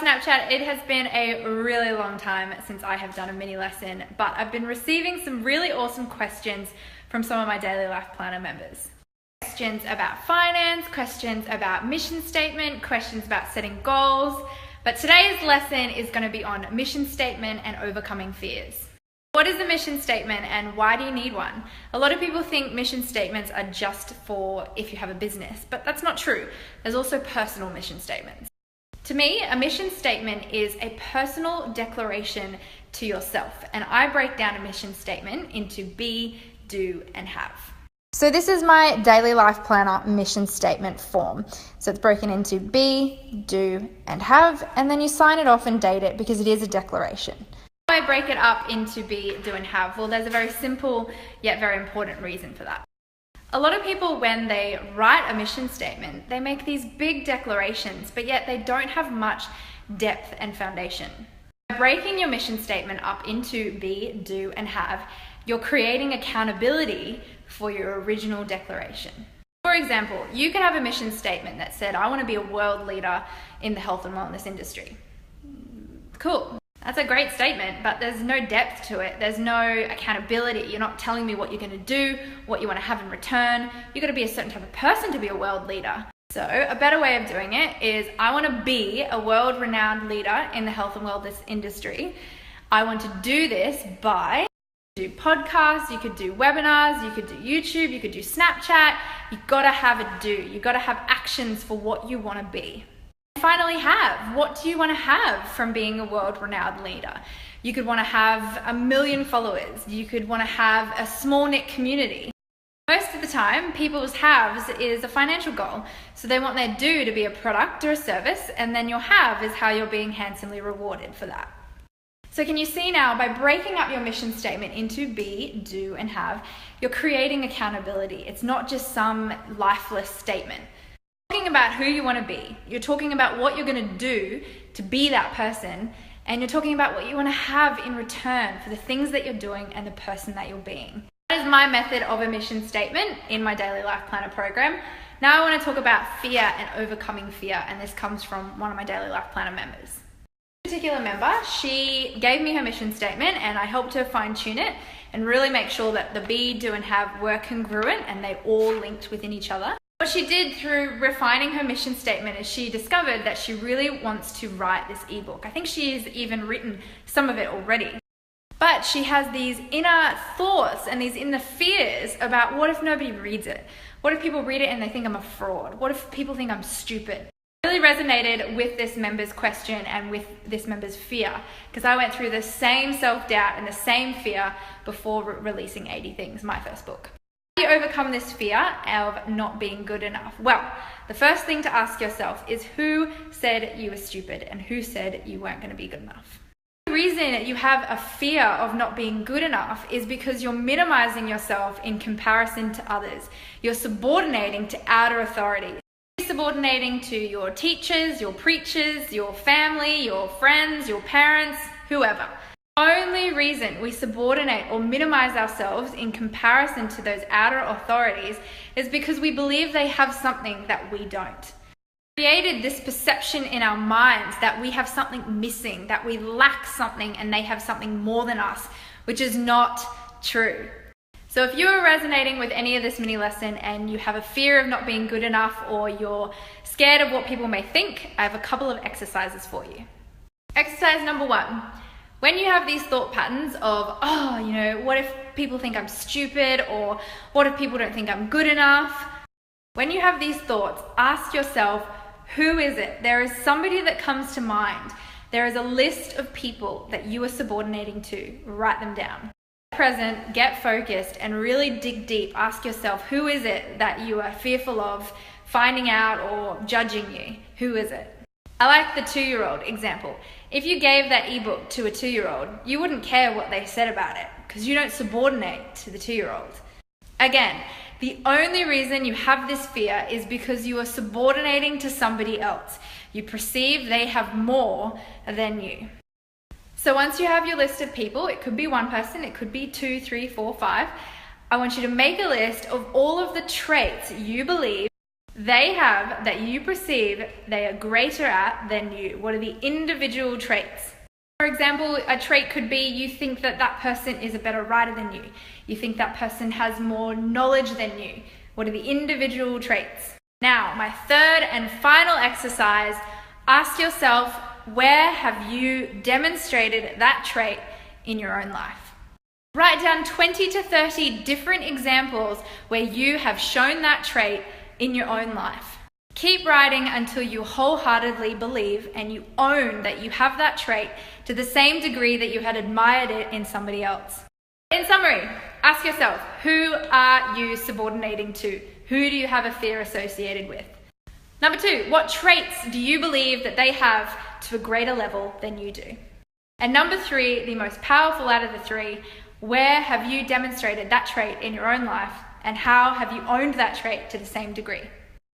Snapchat, it has been a really long time since I have done a mini lesson, but I've been receiving some really awesome questions from some of my Daily Life Planner members. Questions about finance, questions about mission statement, questions about setting goals. But today's lesson is going to be on mission statement and overcoming fears. What is a mission statement and why do you need one? A lot of people think mission statements are just for if you have a business, but that's not true. There's also personal mission statements. To me, a mission statement is a personal declaration to yourself, and I break down a mission statement into be, do, and have. So this is my Daily Life Planner mission statement form. So it's broken into be, do, and have, and then you sign it off and date it because it is a declaration. Why I break it up into be, do, and have? Well, there's a very simple yet very important reason for that. A lot of people, when they write a mission statement, they make these big declarations, but yet they don't have much depth and foundation. By breaking your mission statement up into be, do, and have, you're creating accountability for your original declaration. For example, you could have a mission statement that said, I want to be a world leader in the health and wellness industry. Cool. That's a great statement, but there's no depth to it. There's no accountability. You're not telling me what you're going to do, what you want to have in return. You've got to be a certain type of person to be a world leader. So a better way of doing it is I want to be a world-renowned leader in the health and wellness industry. I want to do this by do podcasts, you could do webinars, you could do YouTube, you could do Snapchat. You've got to have a do. You've got to have actions for what you want to be. Finally, have. What do you want to have from being a world-renowned leader? You could want to have 1 million followers. You could want to have a small-knit community. Most of the time, people's haves is a financial goal. So they want their do to be a product or a service, and then your have is how you're being handsomely rewarded for that. So can you see now, by breaking up your mission statement into be, do, and have, you're creating accountability. It's not just some lifeless statement. Talking about who you want to be. You're talking about what you're going to do to be that person, and you're talking about what you want to have in return for the things that you're doing and the person that you're being. That is my method of a mission statement in my Daily Life Planner program. Now I want to talk about fear and overcoming fear, and this comes from one of my Daily Life Planner members. This particular member, she gave me her mission statement and I helped her fine tune it and really make sure that the be, do, and have were congruent and they all linked within each other. What she did through refining her mission statement is she discovered that she really wants to write this ebook. I think she's even written some of it already. But she has these inner thoughts and these inner fears about what if nobody reads it? What if people read it and they think I'm a fraud? What if people think I'm stupid? I really resonated with this member's question and with this member's fear because I went through the same self-doubt and the same fear before releasing 80 Things, my first book. How do you overcome this fear of not being good enough? Well, the first thing to ask yourself is who said you were stupid and who said you weren't going to be good enough? The reason you have a fear of not being good enough is because you're minimizing yourself in comparison to others. You're subordinating to outer authority. You're subordinating to your teachers, your preachers, your family, your friends, your parents, whoever. The only reason we subordinate or minimize ourselves in comparison to those outer authorities is because we believe they have something that we don't. We created this perception in our minds that we have something missing, that we lack something and they have something more than us, which is not true. So if you are resonating with any of this mini lesson and you have a fear of not being good enough or you're scared of what people may think, I have a couple of exercises for you. Exercise number 1. When you have these thought patterns of, what if people think I'm stupid, or what if people don't think I'm good enough? When you have these thoughts, ask yourself, who is it? There is somebody that comes to mind. There is a list of people that you are subordinating to. Write them down. Present, get focused, and really dig deep. Ask yourself, who is it that you are fearful of finding out or judging you? Who is it? I like the 2-year-old example. If you gave that ebook to a 2-year-old, you wouldn't care what they said about it because you don't subordinate to the 2-year-old. Again, the only reason you have this fear is because you are subordinating to somebody else. You perceive they have more than you. So once you have your list of people, it could be one person, it could be 2, 3, 4, 5. I want you to make a list of all of the traits you believe they have that you perceive they are greater at than you? What are the individual traits? For example, a trait could be you think that that person is a better writer than you. You think that person has more knowledge than you. What are the individual traits? Now, my third and final exercise, ask yourself, where have you demonstrated that trait in your own life? Write down 20 to 30 different examples where you have shown that trait in your own life. Keep writing until you wholeheartedly believe and you own that you have that trait to the same degree that you had admired it in somebody else. In summary, ask yourself, who are you subordinating to? Who do you have a fear associated with? Number 2, what traits do you believe that they have to a greater level than you do? And number 3, the most powerful out of the 3, where have you demonstrated that trait in your own life and how have you owned that trait to the same degree?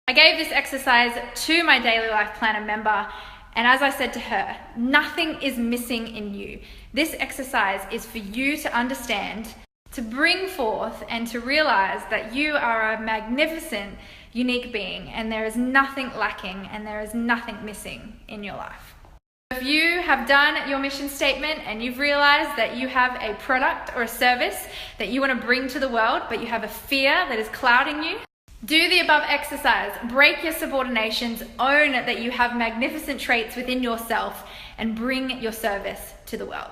I gave this exercise to my Daily Life Planner member, and as I said to her, nothing is missing in you. This exercise is for you to understand, to bring forth and to realize that you are a magnificent, unique being and there is nothing lacking and there is nothing missing in your life. If you have done your mission statement and you've realized that you have a product or a service that you want to bring to the world, but you have a fear that is clouding you, do the above exercise. Break your subordinations, own that you have magnificent traits within yourself, and bring your service to the world.